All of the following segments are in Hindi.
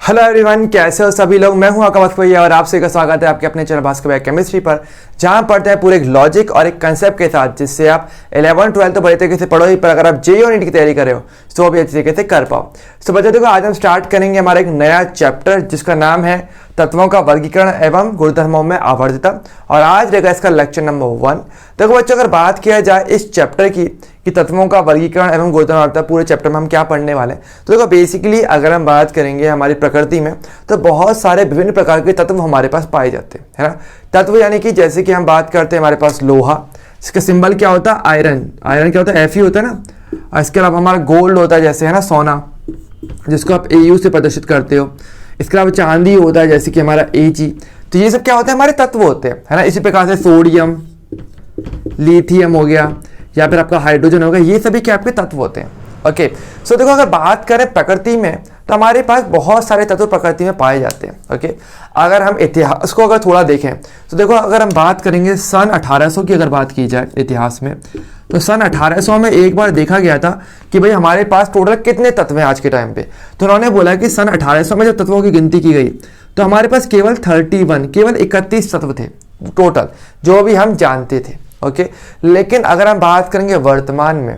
हेलो एवरीवन, कैसे हो सभी लोग। मैं हूं आकाश भैया और आप सभी का स्वागत है आपके अपने चैनल भास्कर भैया केमिस्ट्री पर, जहां पढ़ते हैं पूरे एक लॉजिक और एक कंसेप्ट के साथ, जिससे आप 11 12 तो बड़े तरीके से पढ़ो ही, पर अगर आप जेईई और नीट की तैयारी कर रहे हो तो भी अच्छी तरीके से कर पाओ। तो बच्चों देखो, आज हम स्टार्ट करेंगे हमारा एक नया चैप्टर जिसका नाम है तत्वों का वर्गीकरण एवं गुणधर्मों में आवर्तता, और आज रहेगा इसका लेक्चर नंबर 1। देखो बच्चों, अगर बात किया जाए इस चैप्टर की कि तत्वों का वर्गीकरण एवं गुणधर्म आवर्तता, पूरे चैप्टर में हम क्या पढ़ने वाले हैं, तो देखो बेसिकली अगर हम बात करेंगे हमारी प्रकृति में, तो बहुत सारे विभिन्न प्रकार के तत्व हमारे पास पाए जाते हैं, है ना। तत्व यानी कि जैसे कि हम बात करते हैं हमारे पास लोहा, इसका सिंबल क्या होता है, आयरन। आयरन क्या होता है, Fe होता है ना। और इसके अलावा हमारा गोल्ड होता है, जैसे है ना सोना, जिसको आप AU से प्रदर्शित करते हो। इसके अलावा चांदी होता है, जैसे कि हमारा Ag। तो ये सब क्या होता है, हमारे तत्व होते हैं, है ना। इसी प्रकार से सोडियम, लिथियम हो गया, या फिर आपका हाइड्रोजन होगा, ये सभी क्या आपके तत्व होते हैं। ओके, सो देखो, अगर बात करें प्रकृति में तो हमारे पास बहुत सारे तत्व प्रकृति में पाए जाते हैं। ओके, अगर हम इतिहास को अगर थोड़ा देखें तो देखो, अगर हम बात करेंगे सन 1800 की अगर बात की जाए इतिहास में, तो सन 1800 में एक बार देखा गया था कि भाई हमारे पास टोटल कितने तत्व हैं आज के टाइम पे। तो उन्होंने बोला कि सन 1800 में जब तत्वों की गिनती की गई तो हमारे पास केवल 31 तत्व थे टोटल, जो भी हम जानते थे। ओके, लेकिन अगर हम बात करेंगे वर्तमान में,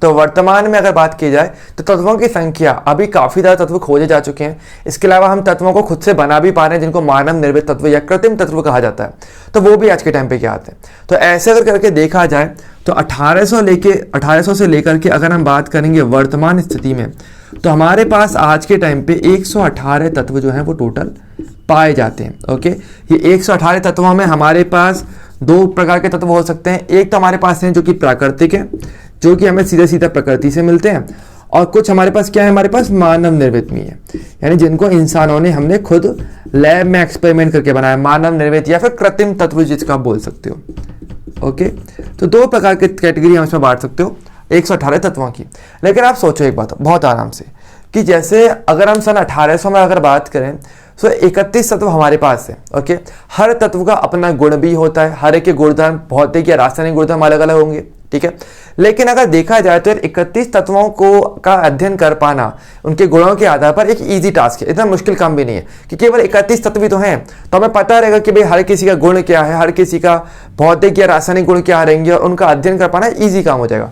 तो वर्तमान में अगर बात की जाए तो तत्वों की संख्या अभी काफ़ी ज़्यादा तत्व खोजे जा चुके हैं। इसके अलावा हम तत्वों को खुद से बना भी पा रहे हैं, जिनको मानव निर्मित तत्व या कृत्रिम तत्व कहा जाता है, तो वो भी आज के टाइम पे क्या आते हैं। तो ऐसे अगर करके देखा जाए तो 1800 से लेकर के अगर हम बात करेंगे वर्तमान स्थिति में, तो हमारे पास आज के टाइम पे 118 तत्व जो हैं वो टोटल पाए जाते हैं। ओके, ये 118 तत्वों में हमारे पास दो प्रकार के तत्व हो सकते हैं। एक तो हमारे पास हैं जो कि प्राकृतिक है, जो कि हमें सीधा सीधा प्रकृति से मिलते हैं, और कुछ हमारे पास क्या है, हमारे पास मानव निर्मित भी है, यानी जिनको इंसानों ने हमने खुद लैब में एक्सपेरिमेंट करके बनाया, मानव निर्मित या फिर कृत्रिम तत्व जिसका आप बोल सकते हो। ओके, तो दो प्रकार के कैटेगरी हम इसमें बांट सकते हो 118 तत्वों की। लेकिन आप सोचो एक बात बहुत आराम से, कि जैसे अगर हम सन 1800 में अगर बात करें तो 31 तत्व हमारे पास है। ओके, हर तत्व का अपना गुण भी होता है, हर एक के गुणधर्म, भौतिक या रासायनिक गुणधर्म अलग अलग होंगे, ठीक है। लेकिन अगर देखा जाए तो 31 तत्वों को का अध्ययन कर पाना उनके गुणों के आधार पर एक इजी टास्क है, इतना मुश्किल काम भी नहीं है, कि केवल 31 तत्व ही तो हैं, तो हमें पता रहेगा कि भाई हर किसी का गुण क्या है, हर किसी का भौतिक या रासायनिक गुण क्या रहेंगे, और उनका अध्ययन कर पाना ईजी काम हो जाएगा।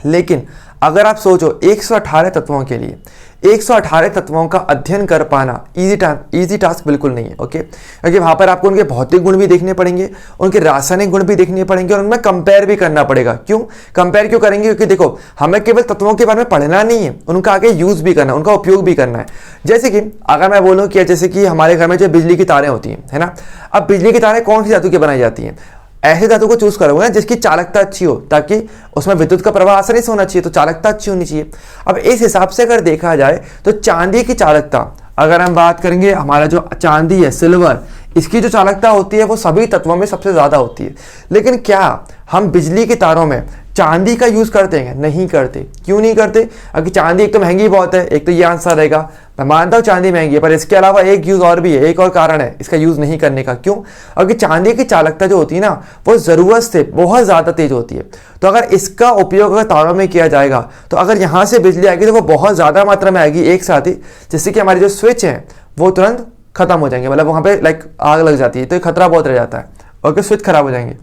लेकिन अगर आप सोचो 118 तत्वों के लिए 118 तत्वों का अध्ययन कर पाना इजी टास्क बिल्कुल नहीं है। ओके, क्योंकि वहां पर आपको उनके भौतिक गुण भी देखने पड़ेंगे, उनके रासायनिक गुण भी देखने पड़ेंगे, और उनमें कंपेयर भी करना पड़ेगा। क्यों कंपेयर क्यों करेंगे, क्योंकि देखो हमें केवल तत्वों के बारे में पढ़ना नहीं है, उनका आगे यूज भी करना है, उनका उपयोग भी करना है। जैसे कि अगर मैं बोलूँ कि जैसे कि हमारे घर में जो बिजली की तारें होती हैं, है ना, अब बिजली की तारें कौन सी धातु की बनाई जाती हैं, ऐसे धातु को चूज करोगे ना जिसकी चालकता अच्छी हो, ताकि उसमें विद्युत का प्रवाह आसानी से होना चाहिए, तो चालकता अच्छी होनी चाहिए। अब इस हिसाब से अगर देखा जाए तो चांदी की चालकता, अगर हम बात करेंगे हमारा जो चांदी है, सिल्वर, इसकी जो चालकता होती है वो सभी तत्वों में सबसे ज्यादा होती है। लेकिन क्या हम बिजली की तारों में चांदी का यूज करते हैं? नहीं करते। क्यों नहीं करते? क्योंकि चांदी एक तो महंगी बहुत है, एक तो ये आंसर रहेगा। मैं मानता हूँ चांदी महंगी है, पर इसके अलावा एक यूज और भी है, एक और कारण है इसका यूज नहीं करने का। क्यों? क्योंकि चांदी की चालकता जो होती है ना, वो जरूरत से बहुत ज्यादा तेज होती है। तो अगर इसका उपयोग अगर तारों में किया जाएगा, तो अगर यहाँ से बिजली आएगी तो वो बहुत ज्यादा मात्रा में आएगी एक साथ ही, जिससे कि हमारे जो स्विच है वो तुरंत खत्म हो जाएंगे, मतलब वहां पे लाइक आग लग जाती है, तो खतरा बहुत रह जाता है, और स्विच खराब हो जाएंगे,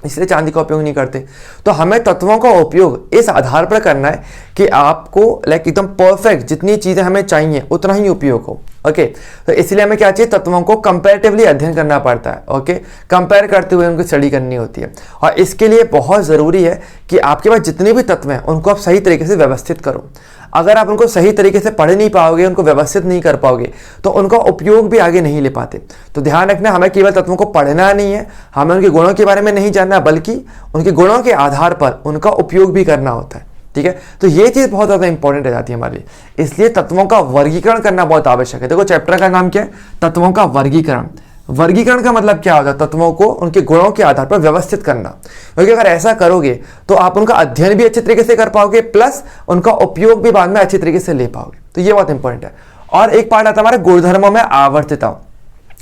इसलिए चांदी का उपयोग नहीं करते। तो हमें तत्वों का उपयोग इस आधार पर करना है कि आपको लाइक एकदम परफेक्ट जितनी चीजें हमें चाहिए उतना ही उपयोग हो। ओके, तो इसलिए हमें क्या चाहिए, तत्वों को कंपैरेटिवली अध्ययन करना पड़ता है। ओके, कंपेयर करते हुए उनको स्टडी करनी होती है, और इसके लिए बहुत जरूरी है कि आपके पास जितने भी तत्व हैं उनको आप सही तरीके से व्यवस्थित करो। अगर आप उनको सही तरीके से पढ़ नहीं पाओगे, उनको व्यवस्थित नहीं कर पाओगे, तो उनका उपयोग भी आगे नहीं ले पाते। तो ध्यान रखना, हमें केवल तत्वों को पढ़ना नहीं है, हमें उनके गुणों के बारे में नहीं जानना, बल्कि उनके गुणों के आधार पर उनका उपयोग भी करना होता है। ठीक है, तो ये चीज बहुत ज्यादा इंपॉर्टेंट रह जाती है हमारे लिए, इसलिए तत्वों का वर्गीकरण करना बहुत आवश्यक है। देखो चैप्टर का नाम क्या है, तत्वों का वर्गीकरण। वर्गीकरण का मतलब क्या होता है, तत्वों को उनके गुणों के आधार पर व्यवस्थित करना। क्योंकि अगर ऐसा करोगे तो आप उनका अध्ययन भी अच्छे तरीके से कर पाओगे, प्लस उनका उपयोग भी बाद में अच्छे तरीके से ले पाओगे। तो ये बहुत इंपॉर्टेंट है। और एक पार्ट आता है हमारे गुणधर्मों में आवर्तता।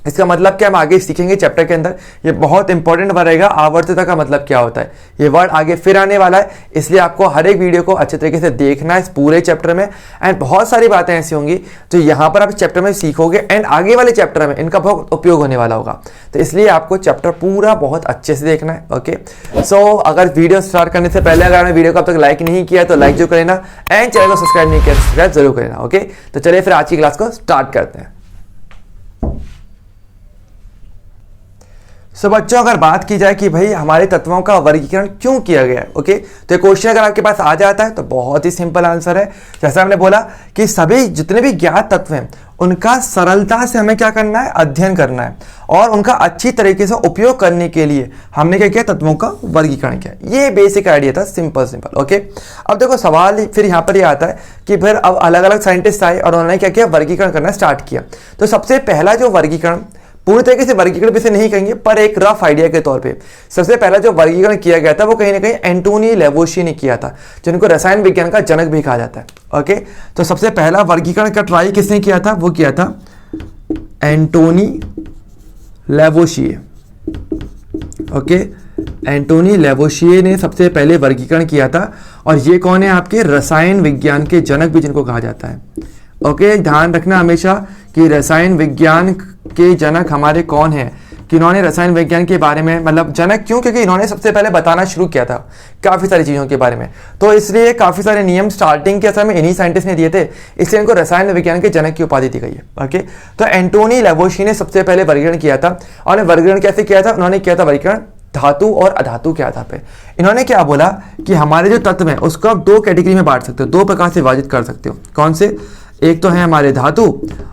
इसका मतलब क्या हम आगे सीखेंगे चैप्टर के अंदर। ये बहुत इंपॉर्टेंट वर्ड रहेगा। आवर्तता का मतलब क्या होता है, ये वर्ड आगे फिर आने वाला है, इसलिए आपको हर एक वीडियो को अच्छे तरीके से देखना है इस पूरे चैप्टर में। एंड बहुत सारी बातें ऐसी होंगी जो यहाँ पर आप इस चैप्टर में सीखोगे एंड आगे वाले चैप्टर में इनका बहुत उपयोग होने वाला होगा। तो इसलिए आपको चैप्टर पूरा बहुत अच्छे से देखना है। ओके, सो अगर वीडियो स्टार्ट करने से पहले अगर आपने वीडियो को अब तक लाइक नहीं किया तो लाइक जरूर कर लेना एंड चैनल को सब्सक्राइब नहीं किया सब्सक्राइब जरूर कर लेना। ओके, तो चलिए फिर आज की क्लास को स्टार्ट करते हैं। सो बच्चों, अगर बात की जाए कि भाई हमारे तत्वों का वर्गीकरण क्यों किया गया है, ओके, तो ये क्वेश्चन अगर आपके पास आ जाता है तो बहुत ही सिंपल आंसर है। जैसा हमने बोला कि सभी जितने भी ज्ञात तत्व हैं उनका सरलता से हमें क्या करना है, अध्ययन करना है और उनका अच्छी तरीके से उपयोग करने के लिए हमने क्या किया, तत्वों का वर्गीकरण किया। ये बेसिक आइडिया था, सिंपल। ओके, अब देखो सवाल फिर यहाँ पर ये आता है कि फिर अब अलग अलग साइंटिस्ट आए और उन्होंने क्या किया, वर्गीकरण करना स्टार्ट किया। तो सबसे पहला जो वर्गीकरण, पूरी तरीके से वर्गीकरण भी से नहीं कहेंगे पर एक रफ आइडिया के तौर पे सबसे पहला जो वर्गीकरण किया गया था वो कहीं ना कहीं एंटोनी लेवोशिए ने किया था, जिनको रसायन विज्ञान का जनक भी कहा जाता है। ओके, तो सबसे पहला वर्गीकरण का ट्राई किसने किया था, वो किया था एंटोनी लेवोशिए। ओके, एंटोनी लेवोशिए ने सबसे पहले वर्गीकरण किया था और ये कौन है, आपके रसायन विज्ञान के जनक भी जिनको कहा जाता है। ओके, ध्यान रखना हमेशा कि रसायन विज्ञान के जनक हमारे कौन हैं, कि इन्होंने रसायन विज्ञान के बारे में, मतलब जनक क्यों, क्योंकि इन्होंने सबसे पहले बताना शुरू किया था काफ़ी सारी चीज़ों के बारे में, तो इसलिए काफ़ी सारे नियम स्टार्टिंग के असर में इन्हीं साइंटिस्ट ने दिए थे, इसलिए इनको रसायन विज्ञान के जनक की उपाधि दी गई है। ओके, तो एंटोनी लेवोशिए ने सबसे पहले वर्गीकरण किया था और वर्गीकरण कैसे किया था, उन्होंने किया था वर्गीकरण धातु और अधातु के आधार पे। इन्होंने क्या बोला कि हमारे जो तत्व हैं उसको आप दो कैटेगरी में बांट सकते हो, दो प्रकार से विभाजित कर सकते हो। कौन से, एक तो है हमारे धातु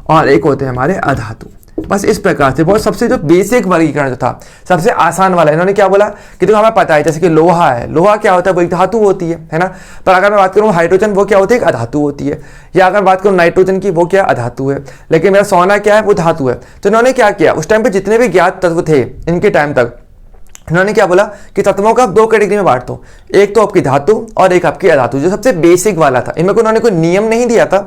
और एक होते हैं हमारे अधातु। बस इस प्रकार से बहुत सबसे जो बेसिक वर्गीकरण जो था, सबसे आसान वाला, इन्होंने क्या बोला कि तो हमें पता है जैसे कि लोहा है, लोहा क्या होता है, वो एक धातु होती है ना। पर अगर मैं बात करूँ हाइड्रोजन, वो क्या होती है, एक अधातु होती है। या अगर बात करूँ नाइट्रोजन की, वो क्या अधातु है। लेकिन मेरा सोना क्या है, वो धातु है। तो इन्होंने क्या किया, उस टाइम पर जितने भी ज्ञात तत्व थे इनके टाइम तक, इन्होंने क्या बोला कि तत्वों का दो कैटेगरी में बांट दो, एक तो आपकी धातु और एक आपकी अधातु, जो सबसे बेसिक वाला था। इनमें उन्होंने कोई नियम नहीं दिया था,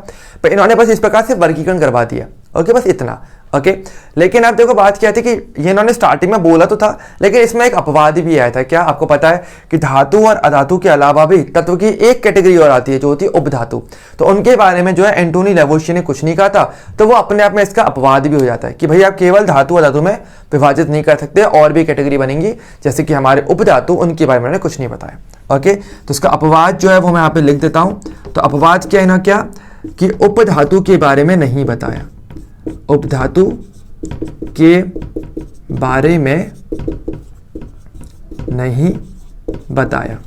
पर इन्होंने बस इस प्रकार से वर्गीकरण करवा दिया। ओके, बस इतना। ओके, लेकिन आप देखो बात क्या थी कि ये इन्होंने स्टार्टिंग में बोला तो था, लेकिन इसमें एक अपवाद भी आया था। क्या आपको पता है कि धातु और अधातु के अलावा भी तत्व की एक कैटेगरी और आती है जो होती है उपधातु। तो उनके बारे में जो है एंटोनी लेवोशिए ने कुछ नहीं कहा था, तो वो अपने आप में इसका अपवाद भी हो जाता है कि भाई आप केवल धातु अधातु में विभाजित नहीं कर सकते, और भी कैटेगरी बनेंगी जैसे कि हमारे उपधातु, उनके बारे में उन्होंने कुछ नहीं बताया। ओके, तो इसका अपवाद जो है वो मैं यहाँ पे लिख देता हूं। तो अपवाद क्या है ना, क्या कि उपधातु के बारे में नहीं बताया, उपधातु के बारे में नहीं बताया।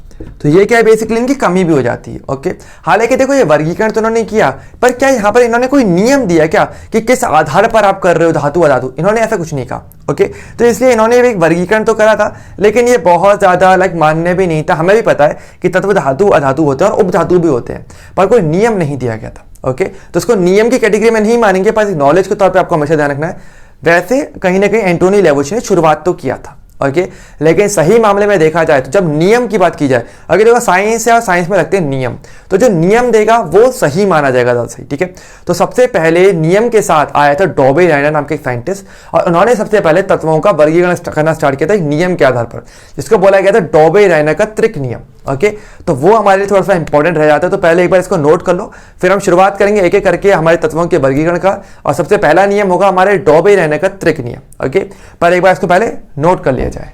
तो ये क्या है, बेसिकली इनकी कमी भी हो जाती है। ओके, हालांकि देखो ये वर्गीकरण तो उन्होंने किया, पर क्या यहाँ पर इन्होंने कोई नियम दिया क्या कि किस आधार पर आप कर रहे हो धातु अधातु, इन्होंने ऐसा कुछ नहीं कहा। ओके, तो इसलिए इन्होंने एक वर्गीकरण तो करा था, लेकिन ये बहुत ज्यादा मान्य भी नहीं था। हमें भी पता है कि तत्व धातु अधातु होते हैं और उपधातु भी होते हैं, पर कोई नियम नहीं दिया गया था। ओके, तो इसको नियम की कैटेगरी में नहीं मानेंगे, पर नॉलेज के तौर पर आपको हमेशा ध्यान रखना है। वैसे कहीं ना कहीं एंटोनी लेवोशिए ने शुरुआत तो किया था। ओके, लेकिन सही मामले में देखा जाए तो जब नियम की बात की जाए, अगर देखो साइंस है और साइंस में रखते हैं नियम, तो जो नियम देगा वो सही माना जाएगा, ज़्यादा सही। ठीक है, तो सबसे पहले नियम के साथ आया था डॉबे राइनर नाम के एक साइंटिस्ट, और उन्होंने सबसे पहले तत्वों का वर्गीकरण करना स्टार्ट किया था एक नियम के आधार पर, जिसको बोला गया था डॉबे राइनर का त्रिक नियम। ओके, तो वो हमारे लिए थोड़ा सा इंपॉर्टेंट रह जाता है, तो पहले एक बार इसको नोट कर लो, फिर हम शुरुआत करेंगे एक एक करके हमारे तत्वों के वर्गीकरण का। और सबसे पहला नियम होगा हमारे डॉबे राइनर का त्रिक नियम। ओके, पर एक बार इसको पहले नोट कर लिया जाए।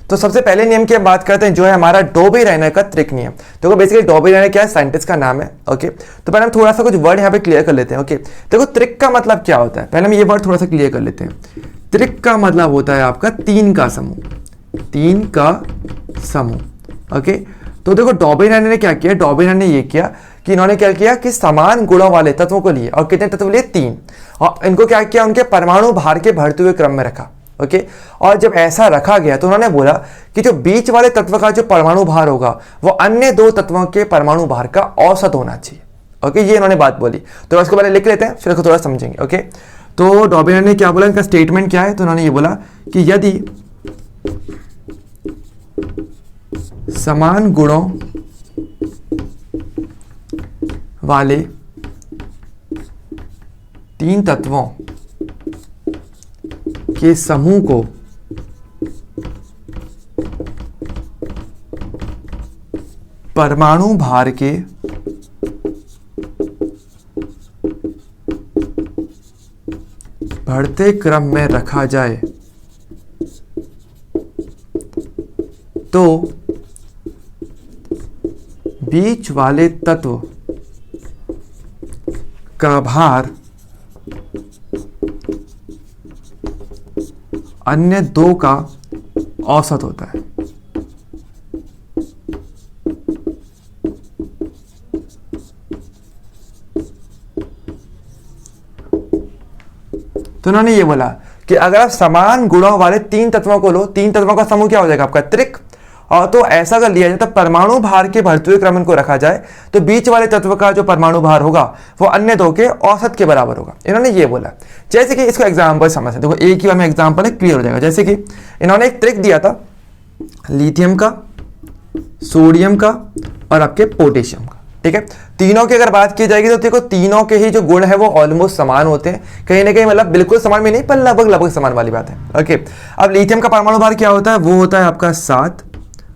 तो सबसे पहले नियम की हम बात करते हैं जो है हमारा डॉबे राइनर का त्रिक नियम। देखो बेसिकली डॉबे राइनर क्या है, साइंटिस्ट का नाम है। ओके, तो पहले हम थोड़ा सा कुछ वर्ड यहाँ पे क्लियर कर लेते हैं। ओके, देखो त्रिक का मतलब क्या होता है, पहले हम ये वर्ड थोड़ा सा क्लियर कर लेते हैं। त्रिक का मतलब होता है आपका तीन का समूह, तीन का समूह। ओके, तो देखो डॉबे राइनर ने क्या किया, डॉबे राइनर ने ये किया कि इन्होंने क्या किया कि समान गुणों वाले तत्वों को लिए, और कितने तत्व लिए, तीन, और इनको क्या किया, उनके परमाणु भार के बढ़ते हुए क्रम में रखा। ओके, और जब ऐसा रखा गया तो उन्होंने बोला कि जो बीच वाले तत्व का जो परमाणु भार होगा वो अन्य दो तत्वों के परमाणु भार का औसत होना चाहिए। ओके, ये इन्होंने बात बोली, तो इसको पहले लिख लेते हैं फिर इसको थोड़ा समझेंगे। ओके, तो डॉबे राइनर ने क्या बोला, इनका स्टेटमेंट क्या है, तो उन्होंने ये बोला कि यदि समान गुणों वाले तीन तत्वों के समूह को परमाणु भार के बढ़ते क्रम में रखा जाए तो बीच वाले तत्व का भार अन्य दो का औसत होता है। तो उन्होंने ये बोला कि अगर आप समान गुणों वाले तीन तत्वों को लो, तीन तत्वों का समूह क्या हो जाएगा आपका त्रिक, और तो ऐसा अगर लिया जाए तो परमाणु भार के बढ़ते हुए क्रम को रखा जाए तो बीच वाले तत्व का जो परमाणु भार होगा वो अन्य दो के औसत के बराबर होगा। इन्होंने ये बोला, जैसे कि इसको एग्जांपल समझते हैं, देखो एक ही बार में एग्जांपल है, क्लियर हो जाएगा। जैसे कि इन्होंने एक ट्रिक दिया था लिथियम का, सोडियम का और आपके पोटेशियम का, ठीक है। तीनों की अगर बात की जाएगी तो देखो तीनों के ही जो गुण है वो ऑलमोस्ट समान होते हैं, कहीं ना कहीं मतलब बिल्कुल समान भी नहीं पर लगभग लगभग समान वाली बात है। ओके, अब लिथियम का परमाणु भार क्या होता है, वो होता है आपका 7।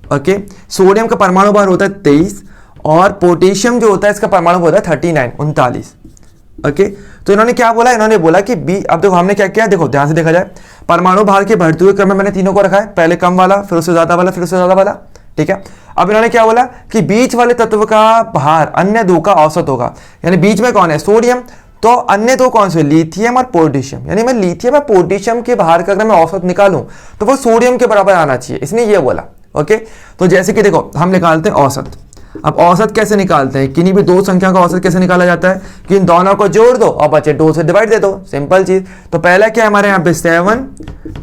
ओके, सोडियम का परमाणु भार होता है 23 और पोटेशियम जो होता है इसका परमाणु होता है 39। ओके, तो इन्होंने क्या बोला, इन्होंने बोला कि बी, अब देखो हमने क्या किया, देखो ध्यान से देखा जाए, परमाणु भार के बढ़ते हुए क्रम में मैंने तीनों को रखा है, पहले कम वाला, फिर उससे ज्यादा वाला, फिर उससे ज्यादा वाला, ठीक है। अब इन्होंने क्या बोला कि बीच वाले तत्व का भार अन्य दो का औसत होगा, यानी बीच में कौन है, सोडियम, तो अन्य दो कौन से, लिथियम और पोटेशियम, यानी मैं लिथियम और पोटेशियम के भार का अगर मैं औसत निकालूं तो वो सोडियम के बराबर आना चाहिए, इसने ये बोला। ओके, तो जैसे कि देखो हम निकालते हैं औसत। अब औसत कैसे निकालते हैं, किन्हीं भी दो संख्या का औसत कैसे निकाला जाता है कि इन दोनों को जोड़ दो और बचे 2 से डिवाइड दे दो, सिंपल चीज। तो पहला क्या हमारे यहाँ पे 7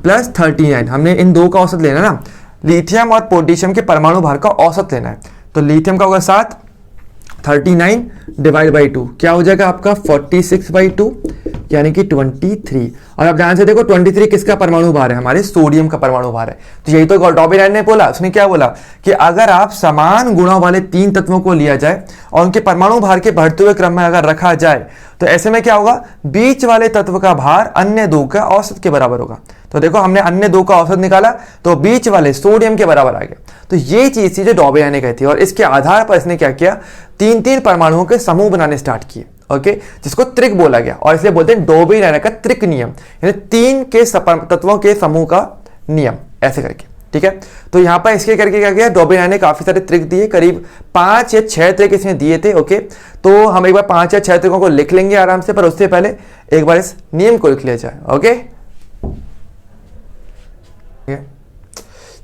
+ 39, हमने इन दो का औसत लेना ना, लिथियम और पोटेशियम के परमाणु भार का औसत लेना है। तो लिथियम का होगा 7, 39 / 2 क्या हो जाएगा आपका 46/2 यानी कि 23। और अब ध्यान से देखो 23 किसका परमाणु भार है, हमारे सोडियम का परमाणु भार है। तो यही तो डॉबेरान ने बोला, उसने क्या बोला कि अगर आप समान गुणों वाले तीन तत्वों को लिया जाए और उनके परमाणु भार के बढ़ते हुए क्रम में अगर रखा जाए तो ऐसे में क्या होगा, बीच वाले तत्व का भार अन्य दो का औसत के बराबर होगा। तो देखो हमने अन्य दो का औसत निकाला तो बीच वाले सोडियम के बराबर आ गया। तो ये चीज थी जो डॉबेरान ने कही थी और इसके आधार पर इसने क्या किया, 3 परमाणुओं के समूह बनाने स्टार्ट किए। ओके, जिसको त्रिक बोला गया और इसलिए बोलते हैं डॉबेरान का त्रिक नियम, यानी 3 के तत्वों के समूह का नियम, ऐसे करके, ठीक है। तो यहां पर इसके करके क्या किया, डॉबेरान ने काफी सारे त्रिक दिए, करीब 5 या 6 त्रिक इसने दिए थे। ओके, तो हम एक बार 5 या 6 त्रिकों को लिख लेंगे आराम से, पर उससे पहले एक बार इस नियम को लिख लिया जाए। ओके,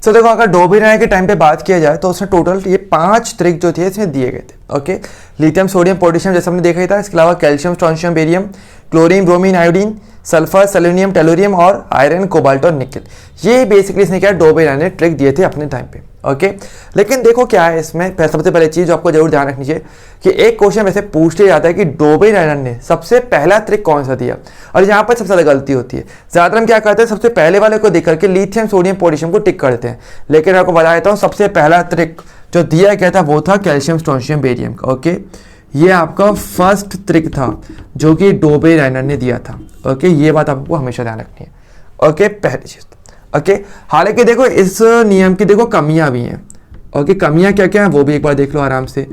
तो देखो अगर डॉबेरान के टाइम पे बात किया जाए तो उसने टोटल ये 5 त्रिक जो थे इसमें दिए गए थे। ओके, लिथियम, सोडियम, पोटेशियम जैसे हमने देखा ही था, इसके अलावा calcium, strontium, barium, chlorine, bromine, iodine, sulphur, selenium, tellurium और आयरन, कोबाल्ट और निकल। ये बेसिकली इसने क्या डॉबेरान ने ट्रिक दिए थे अपने टाइम पे। ओके, लेकिन देखो क्या है इसमें, सबसे पहले चीज आपको जरूर ध्यान रखनी चाहिए कि एक क्वेश्चन वैसे पूछ लिया जाता है कि डॉबेरान ने सबसे पहला ट्रिक कौन सा दिया, और यहाँ पर सबसे ज्यादा गलती होती है। ज्यादातर हम क्या करते हैं, सबसे पहले वाले को देख करके लिथियम, सोडियम, पोटेशियम को टिक करते हैं, लेकिन आपको बता देता हूँ सबसे पहला ट्रिक जो दिया गया था वो था कैल्शियम, स्ट्रोंशियम, बेरियम का। ओके, ये आपका फर्स्ट ट्रिक था जो कि डॉबेरान ने दिया था। ओके, ये बात आपको हमेशा ध्यान रखनी है। ओके, पहली चीज। ओके, हालांकि देखो इस नियम की देखो कमियां भी हैं। ओके, कमियां क्या क्या है वो भी एक बार देख लो आराम से,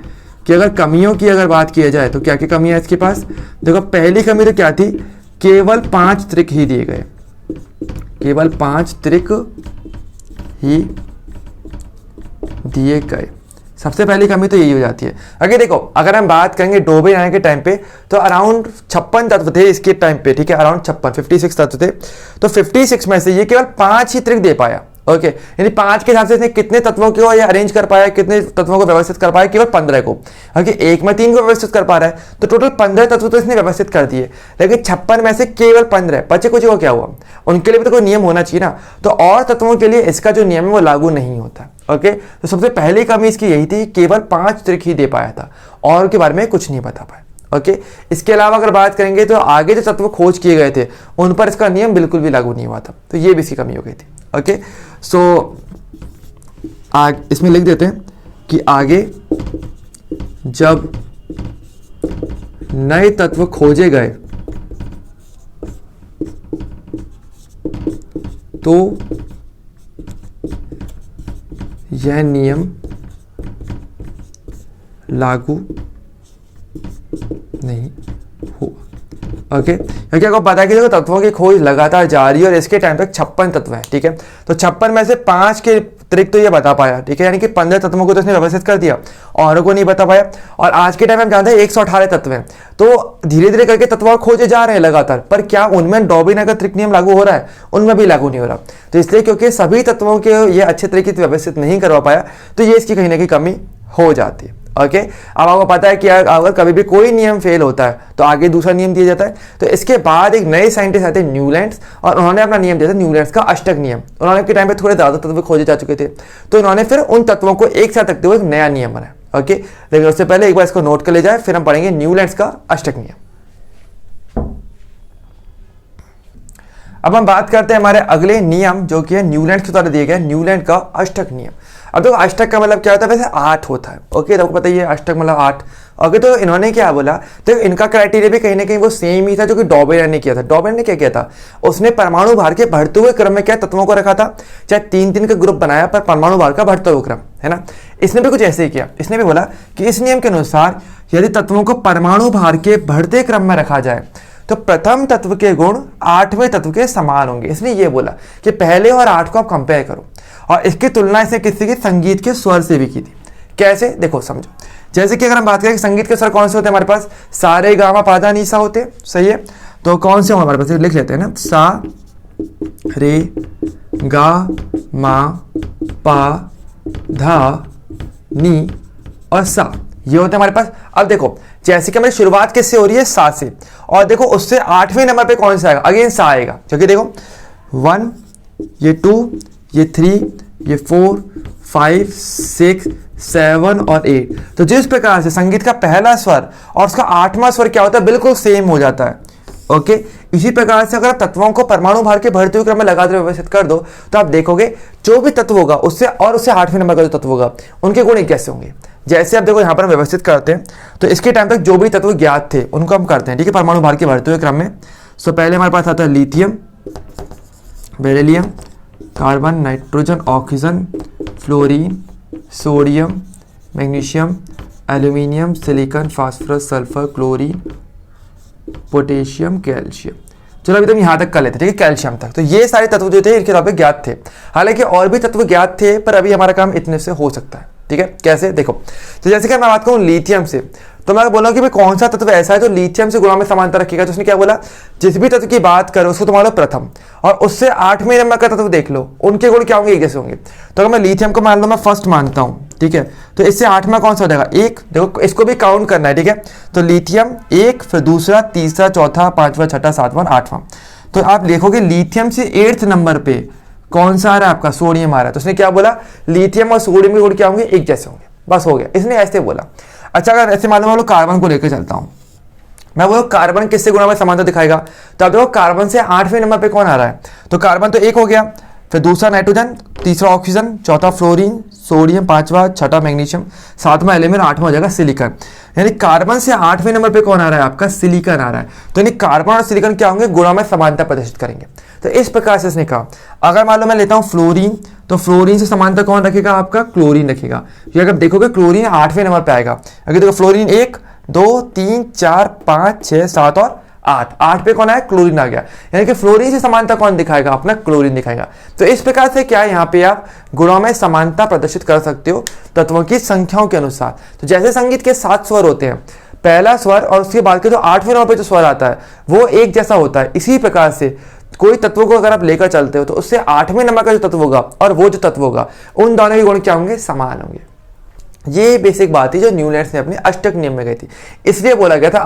कि अगर कमियों की अगर बात की जाए तो क्या क्या कमियां इसके पास। देखो पहली कमी तो क्या थी, केवल 5 त्रिक ही दिए गए, केवल 5 त्रिक ही दिए गए। सबसे पहली कमी तो यही हो जाती है। अगर देखो अगर हम बात करेंगे डॉबेरान के टाइम पे तो अराउंड 56 तत्व थे इसके टाइम पे, ठीक है, अराउंड 56 तत्व थे। तो 56 में से ये केवल 5 ही त्रिक दे पाया। ओके, यानी 5 के हिसाब से इसने कितने तत्वों को ये अरेंज कर पाया, कितने तत्वों को व्यवस्थित कर पाया, केवल 15 को। ओके, एक में 3 को व्यवस्थित कर पा रहा है तो टोटल 15 तत्व तो इसने व्यवस्थित कर दिए, लेकिन 56 में से केवल 15 बचे कुछ को क्या हुआ, उनके लिए भी तो कोई नियम होना चाहिए ना। तो और तत्वों के लिए इसका जो नियम है वो लागू नहीं होता। ओके, तो सबसे पहली कमी इसकी यही थी, केवल 5 त्रिक ही दे पाया था और के बारे में कुछ नहीं बता पाया। ओके, इसके अलावा अगर बात करेंगे तो आगे जो तत्व खोज किए गए थे उन पर इसका नियम बिल्कुल भी लागू नहीं हुआ था, तो ये भी इसकी कमी हो गई थी। ओके, सो इसमें लिख देते हैं कि आगे जब नए तत्व खोजे गए तो यह नियम लागू नहीं हुआ। ओके, क्योंकि आपको पता है कि देखो तत्वों की खोज लगातार जारी है और इसके टाइम तक 56 तत्व हैं। ठीक है, तो 56 में से 5 के अतिरिक्त तो ये बता पाया। ठीक है, यानी कि 15 तत्वों को तो इसने व्यवस्थित कर दिया, औरों को नहीं बता पाया। और आज के टाइम में हम जानते हैं 118 तत्व हैं, तो धीरे धीरे करके तत्व खोजे जा रहे हैं लगातार, पर क्या उनमें डॉबिन का अतिरिक्त नियम लागू हो रहा है? उनमें भी लागू नहीं हो रहा। तो इसलिए क्योंकि सभी तत्वों के ये अच्छे तरीके से व्यवस्थित नहीं करवा पाया, तो ये इसकी कहीं ना कहीं कमी हो जाती है। ओके, अब आपको पता है कि अगर कभी भी कोई नियम फेल होता है तो आगे दूसरा नियम दिया जाता है। तो इसके बाद एक नए साइंटिस्ट आते हैं न्यूलैंड्स, और उन्होंने अपना नियम दिया था न्यूलैंड्स का अष्टक नियम। उन्होंने के टाइम पे थोड़े ज्यादा तत्व खोजे जा चुके थे, तो इन्होंने फिर उन तत्वों को एक साथ रखते हुए एक नया नियम बनाया। ओके, लेकिन उससे पहले एक बार इसको नोट कर ले जाए, फिर हम पढ़ेंगे न्यूलैंड्स का अष्टक नियम। अब हम बात करते हैं हमारे अगले नियम, जो कि है न्यूलैंड्स के द्वारा दिए गए न्यूलैंड का अष्टक नियम। अब देखो अष्टक का मतलब क्या होता है? वैसे 8 होता है। ओके, तो आपको पता ही है अष्टक मतलब 8। ओके, तो इन्होंने क्या बोला, तो इनका क्राइटेरिया भी कहीं ना कहीं वो सेम ही था जो कि डॉबेनर ने किया था। डॉबेनर ने क्या किया था? उसने परमाणु भार के बढ़ते हुए क्रम में क्या तत्वों को रखा था, चाहे 3-3 का ग्रुप बनाया, पर परमाणु भार का बढ़ता हुआ क्रम, है ना। इसने भी कुछ ऐसे ही किया। इसने भी बोला कि इस नियम के अनुसार यदि तत्वों को परमाणु भार के बढ़ते क्रम में रखा जाए तो प्रथम तत्व के गुण 8वें तत्व के समान होंगे। इसने ये बोला कि पहले और 8 को आप कंपेयर करो, और इसकी तुलना इसने किसी के संगीत के स्वर से भी की थी। कैसे? देखो समझो, जैसे कि अगर हम बात करें कि संगीत के स्वर कौन से होते हैं हमारे पास, सा रे गा मा पा धा नी सा होते हैं, सही है। तो कौन से हमारे पास लिख लेते हैं ना, सा रे गा मा पा धा नी और सा, ये होते हैं हमारे पास। अब देखो जैसे कि हमारी शुरुआत किससे हो रही है? सा से, और देखो उससे 8वें नंबर पे कौन सा आएगा? अगेन सा आएगा, क्योंकि देखो 1, ये 2, ये 3, ये 4, 5, 6, 7 और 8। तो जिस प्रकार से संगीत का पहला स्वर और उसका 8वां स्वर क्या होता है? बिल्कुल सेम हो जाता है। ओके, इसी प्रकार से अगर तत्वों को परमाणु भार के बढ़ते हुए क्रम में लगातार व्यवस्थित कर दो, तो आप देखोगे जो भी तत्व होगा उससे 8वें नंबर का जो तत्व होगा उनके गुण कैसे होंगे। जैसे आप देखो यहाँ पर हम व्यवस्थित करते हैं, तो इसके टाइम तक जो भी तत्व ज्ञात थे उनको हम करते हैं। ठीक है, परमाणु भार के बढ़ते हुए क्रम में। सो पहले हमारे पास आता है lithium, beryllium, carbon, nitrogen, oxygen, fluorine, sodium, magnesium, aluminium, silicon, phosphorus, sulphur, chlorine, potassium, calcium. चलो अभी तो हम यहाँ तक कर लेते हैं। ठीक है, कैल्शियम तक। तो ये सारे तत्व जो थे इनके तौर पे ज्ञात थे। हालांकि और भी तत्व ज्ञात थे, पर अभी हमारा काम इतने से हो सकता है। ठीक है, कैसे? देखो, तो जैसे कि मैं बात करूं लिथियम से, तो मैं बोला कि भाई कौन सा तत्व ऐसा है जो लिथियम से गुणों में समानता रखेगा। तो उसने क्या बोला, जिस भी तत्व की बात करो उसको तुम्हारा प्रथम और उससे 8वें नंबर का तत्व देख लो, उनके गुण क्या होंगे? एक जैसे होंगे। तो अगर मैं लिथियम को मान लो मैं फर्स्ट मानता हूं, ठीक है, तो इससे 8वां कौन सा हो जाएगा? 1। देखो इसको भी काउंट करना है। ठीक है, तो लिथियम 1, फिर दूसरा, तीसरा, चौथा, 5वां, 6वां, 7वां, 8वां। तो आप देखोगे लिथियम से 8th नंबर पे कौन सा आ रहा है? आपका सोडियम आ रहा है। तो उसने क्या बोला, लिथियम और सोडियम के गुण क्या होंगे? एक जैसे होंगे। बस हो गया, इसने ऐसे बोला। अच्छा, अगर ऐसे मालूम है कार्बन को लेकर चलता हूं मैं, बोलो कार्बन किससे गुणा में समानता दिखाएगा? तो आप देखो कार्बन से 8वें नंबर पे कौन आ रहा है? तो कार्बन तो 1 हो गया, फिर दूसरा नाइट्रोजन, तीसरा ऑक्सीजन, चौथा फ्लोरीन, सोडियम, 5वां, 6वां मैग्नीशियम, 7वां एल्यूमिनियम, 8वां हो जाएगा सिलिकॉन। यानी कार्बन से 8वें नंबर पे कौन आ रहा है? आपका सिलिकॉन आ रहा है। तो यानी कार्बन और सिलिकॉन क्या होंगे? गुणों में समानता प्रदर्शित करेंगे। तो इस प्रकार से इसने कहा। अगर मान लो मैं लेता हूं फ्लोरीन, तो फ्लोरीन से समानता कौन रखेगा? आपका क्लोरीन रखेगा। ये अगर देखोगे क्लोरीन 8वें नंबर पे आएगा। अगर देखो फ्लोरीन 1, 2, 3, 4, 5, 6, 7 और 8 पे कौन आया? क्लोरीन आ गया। यानी कि फ्लोरीन से समानता कौन दिखाएगा? अपना क्लोरीन दिखाएगा। तो इस प्रकार से क्या है, यहाँ पे आप गुणों में समानता प्रदर्शित कर सकते हो तत्वों की संख्याओं के अनुसार। तो जैसे संगीत के 7 स्वर होते हैं, पहला स्वर और उसके बाद के जो 8वें नंबर पे जो स्वर आता है वो एक जैसा होता है। इसी प्रकार से कोई तत्व को अगर आप लेकर चलते हो तो उससे 8वें नंबर का जो तत्व होगा और वो जो तत्व होगा उन दोनों के गुण क्या होंगे? समान होंगे। ये बेसिक बात थी जो न्यूलैंड्स ने अपने अष्टक नियम में गई थी। इसलिए बोला गया था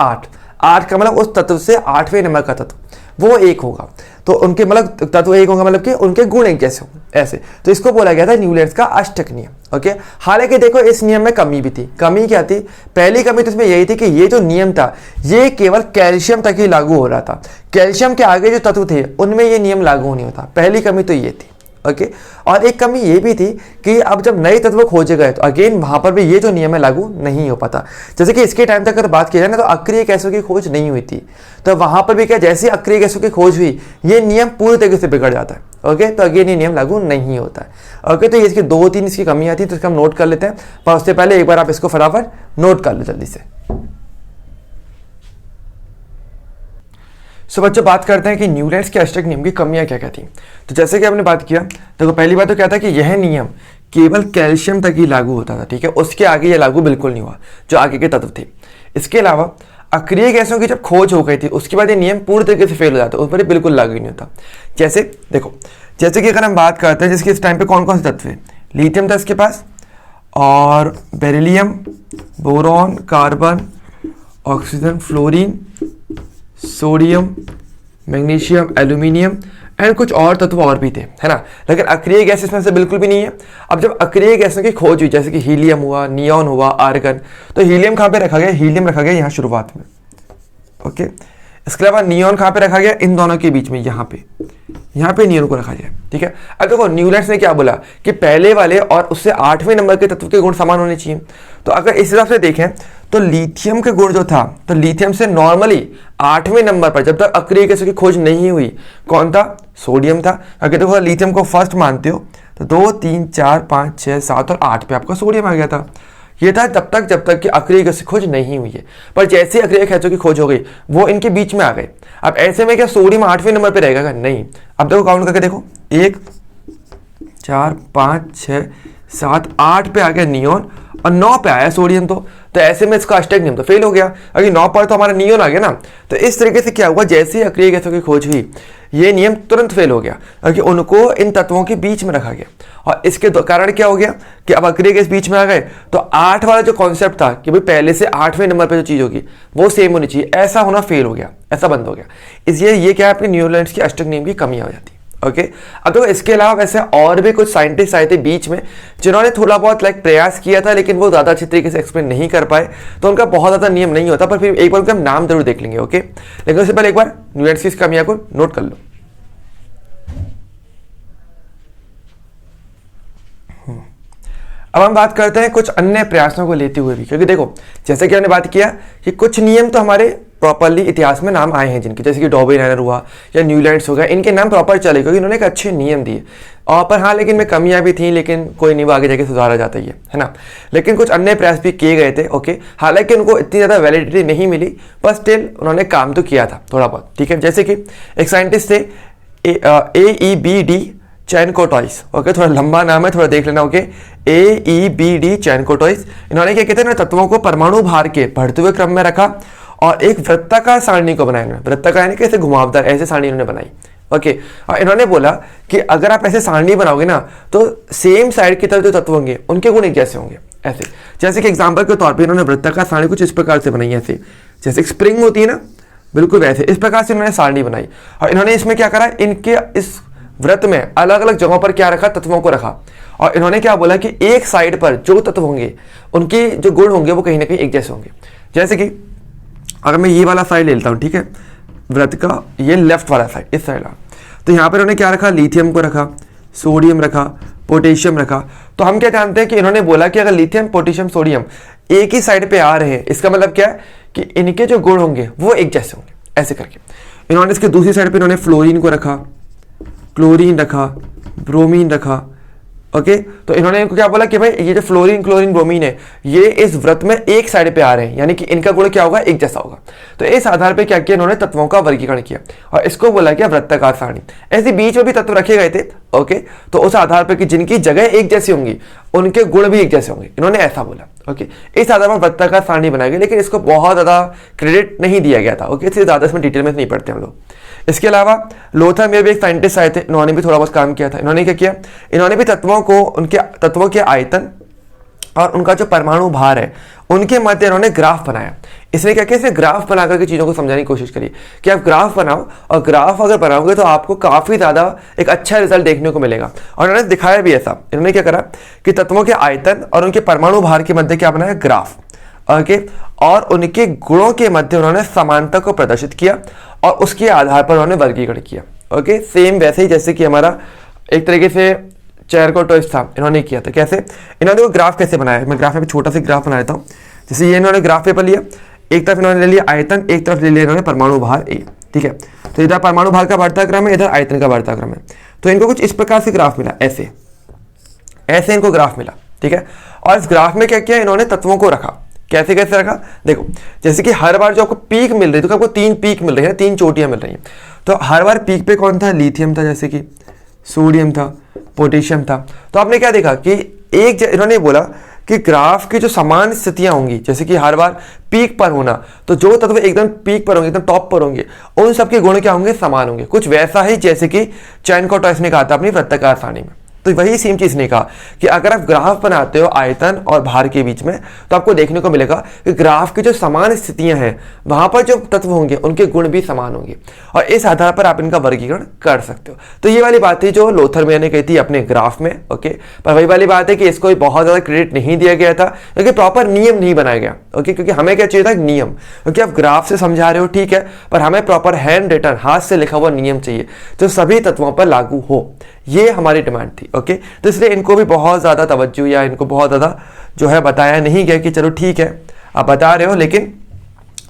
8 का मतलब उस तत्व से 8वें नंबर का तत्व वो 1 होगा। तो उनके मतलब तत्व 1 होगा, मतलब कि उनके गुण एक जैसे होंगे ऐसे। तो इसको बोला गया था न्यूलैंड्स का अष्टक नियम। ओके, हालांकि देखो इस नियम में कमी भी थी। कमी क्या थी? पहली कमी तो इसमें यही थी कि ये जो नियम था ये केवल कैल्शियम तक ही लागू हो रहा था। कैल्शियम के आगे जो तत्व थे उनमें ये नियम लागू नहीं होता। पहली कमी तो ये थी। ओके और एक कमी ये भी थी कि अब जब नए तत्व खोजे गए तो अगेन वहां पर भी ये जो नियम है लागू नहीं हो पाता। जैसे कि इसके टाइम तक अगर बात की जाए ना तो अक्रिय गैसों की खोज नहीं हुई थी, तो वहां पर भी क्या जैसे अक्रिय गैसों की खोज हुई ये नियम पूरी तरीके से बिगड़ जाता है। ओके तो अगेन ये नियम लागू नहीं होता है। ओके तो ये इसकी 2-3 इसकी कमियां थी तो इसको हम नोट कर लेते हैं, पर उससे पहले एक बार आप इसको फटाफट नोट कर लो जल्दी से। सो बच्चों बात करते हैं कि न्यूलैंड्स के अष्टक नियम की कमियां क्या क्या थी। तो जैसे कि आपने बात किया देखो पहली बात तो क्या था कि यह नियम केवल कैल्शियम तक ही लागू होता था, ठीक है, उसके आगे ये लागू बिल्कुल नहीं हुआ जो आगे के तत्व थे। इसके अलावा अक्रिय गैसों की जब खोज हो गई थी उसके बाद ये नियम पूरी तरीके से फेल हो जाता है, उस पर बिल्कुल लागू नहीं होता। जैसे देखो जैसे कि अगर हम बात करते हैं जिसके इस टाइम पे कौन कौन से तत्व है, लिथियम था इसके पास और beryllium, boron, carbon, oxygen, fluorine, sodium, magnesium, aluminium and कुछ और तत्व और भी थे, है ना। लेकिन अक्रिय गैस इसमें से बिल्कुल भी नहीं है। अब जब अक्रिय गैसों की खोज हुई जैसे कि हीलियम हुआ, नियॉन हुआ, आर्गन, तो हीलियम कहाँ पे रखा गया, हीलियम रखा गया यहाँ शुरुआत में। ओके इसके अलावा नियॉन कहाँ पे रखा गया, इन दोनों के बीच में यहाँ पे नियॉन को रखा गया, ठीक है। अब देखो न्यूलैंड्स ने क्या बोला कि पहले वाले और उससे 8वें नंबर के तत्व के गुण समान होने चाहिए। तो अगर इस हिसाब से देखें तो लिथियम के गुण जो था तो लिथियम से नॉर्मली 8वें नंबर पर जब तक अक्रिय गैसों की खोज नहीं हुई कौन था, सोडियम था। अगर देखो लिथियम को फर्स्ट मानते हो तो 2, 3, 4, 5, 6, 7 और 8 पे आपका सोडियम आ गया था। ये था तब तक जब तक कि अक्रिय गैस की खोज नहीं हुई है, पर जैसे ही अक्रिय गैसों की खोज हो गई वो इनके बीच में आ गए। अब ऐसे में क्या सोडियम 8वें नंबर पे रहेगा, नहीं। अब देखो काउंट करके देखो 1, 4, 5, 6, 7, 8 पे आ गया नियॉन और 9 पे आया सोडियम। तो ऐसे में इसका अष्टक नियम तो फेल हो गया, अगर 9 पर तो हमारा नियॉन आ गया ना। तो इस तरीके से क्या हुआ, जैसे ही अक्रिय गैसों की खोज हुई ये नियम तुरंत फेल हो गया क्योंकि उनको इन तत्वों के बीच में रखा गया। और इसके कारण क्या हो गया कि अब अक्रिय गैस बीच में आ गए तो 8 वाला जो कॉन्सेप्ट था कि भाई पहले से 8वें नंबर पर जो चीज होगी वो सेम होनी चाहिए, ऐसा होना फेल हो गया, ऐसा बंद हो गया। इसलिए ये क्या है अपने न्यूलैंड्स की अष्टक नियम की कमियां हो जाती। ओके अब तो इसके अलावा वैसे और भी कुछ साइंटिस्ट आए थे बीच में जिन्होंने थोड़ा बहुत प्रयास किया था लेकिन वो ज़्यादा अच्छी तरीके से एक्सप्लेन नहीं कर पाए, तो उनका बहुत ज़्यादा नियम नहीं होता। पर फिर एक बार उनका हम नाम जरूर देख लेंगे। ओके लेकिन उससे पहले एक बार न्यूलैंड्स की इस कमियां को नोट कर लो। अब हम बात करते हैं कुछ अन्य प्रयासों को लेते हुए भी, क्योंकि देखो जैसे कि हमने बात किया कि कुछ नियम तो हमारे प्रॉपरली इतिहास में नाम आए हैं जिनके, जैसे कि डॉबेनाइनर हुआ या न्यूलैंड्स हो गया, इनके नाम प्रॉपर चले क्योंकि इन्होंने एक अच्छे नियम दिए। और पर हाँ लेकिन में कमियां भी थी, लेकिन कोई नहीं, वो आगे जाके सुधारा जाता ही है ना। लेकिन कुछ अन्य प्रयास भी किए गए थे। ओके हालांकि उनको इतनी ज़्यादा वैलिडिटी नहीं मिली पर स्टिल उन्होंने काम तो किया था थोड़ा बहुत, ठीक है। जैसे कि एक साइंटिस्ट थे AEBD चैनकोटॉइस। ओके थोड़ा लंबा नाम है, थोड़ा देख लेना। ओके AEBD चैनकोटॉइस, इन्होंने क्या कहते हैं तत्वों को परमाणु भार के बढ़ते हुए क्रम में रखा और एक वृत्ताकार सारणी को बनाया। वृत्ताकार यानी कैसे घुमावदार ऐसे सारणी इन्होंने बनाई। ओके और इन्होंने बोला कि अगर आप ऐसे सारणी बनाओगे ना तो सेम साइड की तरफ जो तत्व होंगे उनके गुण एक जैसे होंगे। ऐसे जैसे कि एग्जांपल के तौर पे इन्होंने वृत्ताकार सारणी कुछ इस प्रकार से बनाई, ऐसे जैसे एक स्प्रिंग होती है ना, बिल्कुल वैसे इस प्रकार से इन्होंने सारणी बनाई। और इन्होंने इसमें क्या करा, इनके इस वृत्त में अलग अलग जगहों पर क्या रखा, तत्वों को रखा। और इन्होंने क्या बोला कि एक साइड पर जो तत्व होंगे उनके जो गुण होंगे वो कहीं ना कहीं एक जैसे होंगे। जैसे कि अगर मैं ये वाला साइड ले लेता हूँ, ठीक है, वृत्त का ये लेफ्ट वाला साइड, इस साइड, तो यहाँ पर इन्होंने क्या रखा, लिथियम को रखा, सोडियम रखा, पोटेशियम रखा। तो हम क्या जानते हैं कि इन्होंने बोला कि अगर लिथियम, पोटेशियम, सोडियम एक ही साइड पे आ रहे हैं इसका मतलब क्या है कि इनके जो गुण होंगे वो एक जैसे होंगे। ऐसे करके इन्होंने इसके दूसरी साइड पे इन्होंने फ्लोरीन को रखा, क्लोरीन रखा, ब्रोमीन रखा। ओके तो इन्होंने इनको क्या बोला कि भाई ये जो फ्लोरीन, क्लोरीन, ब्रोमीन है ये इस वृत्त में एक साइड पे आ रहे हैं, यानी कि इनका गुण क्या होगा, एक जैसा होगा। तो इस आधार पे क्या किया इन्होंने, तत्वों का वर्गीकरण किया और इसको बोला गया वृत्ताकार सारणी। ऐसे बीच में भी तत्व रखे गए थे। ओके तो उस आधार पर कि जिनकी जगह एक जैसी होंगी उनके गुण भी एक जैसे होंगे, इन्होंने ऐसा बोला। ओके इस आधार पर वृत्ताकार सारणी बनाई गई, लेकिन इसको बहुत ज्यादा क्रेडिट नहीं दिया गया था। ओके इसलिए ज्यादा इसमें डिटेल में नहीं पढ़ते हम लोग। इसके अलावा लोथर में भी एक साइंटिस्ट आए थे, इन्होंने भी थोड़ा बहुत काम किया था। इन्होंने क्या किया, इन्होंने भी तत्वों को, उनके तत्वों के आयतन और उनका जो परमाणु भार है उनके मध्य इन्होंने ग्राफ बनाया। इसने क्या किया, इसने ग्राफ बना करके चीज़ों को समझाने की कोशिश करी कि आप ग्राफ बनाओ और ग्राफ अगर बनाओगे तो आपको काफ़ी ज़्यादा एक अच्छा रिजल्ट देखने को मिलेगा। और इन्होंने दिखाया भी ऐसा। इन्होंने क्या करा कि तत्वों के आयतन और उनके परमाणु भार के मध्य क्या बनाया, ग्राफ। ओके और उनके गुणों के मध्य उन्होंने समानता को प्रदर्शित किया और उसके आधार पर उन्होंने वर्गीकरण किया। ओके सेम वैसे ही जैसे कि हमारा एक तरीके से चेरको टॉयस था, इन्होंने किया था। कैसे? इन्होंने वो ग्राफ कैसे बनाया, मैं ग्राफ में छोटा सा ग्राफ बना देता हूँ। जैसे ये इन्होंने ग्राफ पेपर लिया, एक तरफ इन्होंने ले लिया आयतन, एक तरफ ले लिया इन्होंने परमाणु भार ए, ठीक है। तो इधर परमाणु भार का बढ़ता क्रम है, इधर आयतन का बढ़ता क्रम है। तो इनको कुछ इस प्रकार से ग्राफ मिला, ऐसे ऐसे इनको ग्राफ मिला, ठीक है। और इस ग्राफ में क्या किया, इन्होंने तत्वों को रखा। कैसे कैसे रखा? देखो, जैसे कि हर बार जो आपको पीक मिल रही है, तो आपको 3 पीक मिल रही है, 3 चोटियां मिल रही हैं। तो हर बार पीक पे कौन था? लिथियम था, जैसे कि सोडियम था, पोटेशियम था। तो आपने क्या देखा कि इन्होंने बोला कि ग्राफ की जो समान स्थितियां होंगी, जैसे कि हर बार पीक पर होना, तो जो तत्व एकदम पीक पर होंगे, एकदम टॉप पर होंगे, उन सबके गुण क्या होंगे? समान होंगे। कुछ वैसा ही जैसे कि चेरको टॉयस ने कहा था अपनी वृत्ताकार सारणी में। तो वही सेम चीज ने कहा कि अगर आप ग्राफ बनाते हो आयतन और भार के बीच में, तो आपको देखने को मिलेगा कि ग्राफ की जो समान स्थितियां हैं, वहां पर जो तत्व होंगे उनके गुण भी समान होंगे, और इस आधार पर आप इनका वर्गीकरण कर सकते हो। तो ये वाली बात थी जो लोथर मेयर ने कही थी अपने ग्राफ में, ओके। पर वही वाली बात है कि इसको बहुत ज्यादा क्रेडिट नहीं दिया गया था, क्योंकि प्रॉपर नियम नहीं बनाया गया, ओके। क्योंकि हमें क्या चाहिए था? नियम। क्योंकि आप ग्राफ से समझा रहे हो, ठीक है, पर हमें प्रॉपर हैंड रिटन, हाथ से लिखा हुआ नियम चाहिए जो सभी तत्वों पर लागू हो। ये हमारी डिमांड थी, ओके। तो इसलिए इनको भी बहुत ज़्यादा तवज्जो या इनको बहुत ज़्यादा जो है बताया नहीं गया कि चलो ठीक है आप बता रहे हो, लेकिन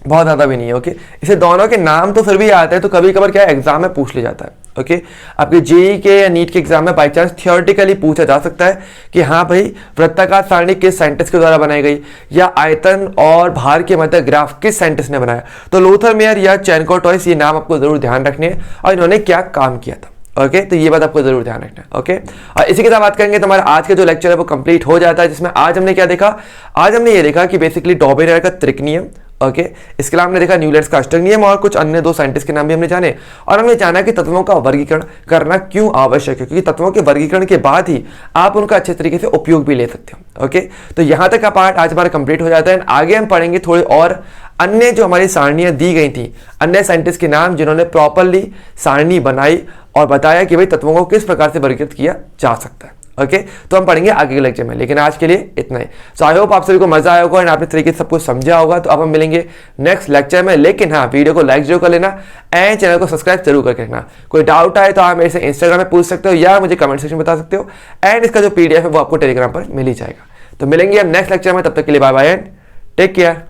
बहुत ज़्यादा भी नहीं है, ओके। इसे दोनों के नाम तो फिर भी आते हैं, तो कभी कभार क्या एग्जाम में पूछ लिया जाता है, ओके। आपके जेई के या नीट के एग्जाम में बाई चांस थियोरेटिकली पूछा जा सकता है कि हाँ भाई, वृत्ताकार सारणी किस साइंटिस्ट के द्वारा बनाई गई, या आयतन और भार के मध्य ग्राफ किस साइंटिस्ट ने बनाया। तो लोथर मेयर या चेरको टॉयस, ये नाम आपको जरूर ध्यान रखने हैं, और इन्होंने क्या काम किया था, ओके। तो ये बात आपको जरूर ध्यान रखना है, ओके। और इसी के साथ बात करेंगे तो हमारा आज का जो लेक्चर है वो कंप्लीट हो जाता है, जिसमें आज हमने क्या देखा? आज हमने ये देखा कि बेसिकली डॉबेरियर का त्रिक नियम, ओके। इसके अलावा हमने देखा न्यूलैंड्स का अष्टक नियम, और कुछ अन्य 2 साइंटिस्ट के नाम भी हमने जाने, और हमने जाना कि तत्वों का वर्गीकरण करना क्यों आवश्यक है, क्योंकि तत्वों के वर्गीकरण के बाद ही आप उनका अच्छे तरीके से उपयोग भी ले सकते हो, ओके। तो यहां तक का पार्ट आज हमारा कंप्लीट हो जाता है। आगे हम पढ़ेंगे थोड़ी और अन्य जो हमारी सारणियां दी गई थी, अन्य साइंटिस्ट के नाम जिन्होंने प्रॉपरली सारणी बनाई और बताया कि भाई तत्वों को किस प्रकार से वर्गीकृत किया जा सकता है, ओके। तो हम पढ़ेंगे आगे के लेक्चर में, लेकिन आज के लिए इतना ही। सो आई होप आप सभी को मजा आया होगा और आपने तरीके से सब कुछ समझा होगा। तो अब हम मिलेंगे नेक्स्ट लेक्चर में, लेकिन हाँ, वीडियो को लाइक जरूर कर लेना एंड चैनल को सब्सक्राइब जरूर करके रखना। कोई डाउट आए तो आप मेरे से इंस्टाग्राम में पूछ सकते हो या मुझे कमेंट सेक्शन में बता सकते हो, एंड इसका जो PDF है वो आपको टेलीग्राम पर मिल ही जाएगा। तो मिलेंगे हम नेक्स्ट लेक्चर में, तब तक के लिए bye bye and take care.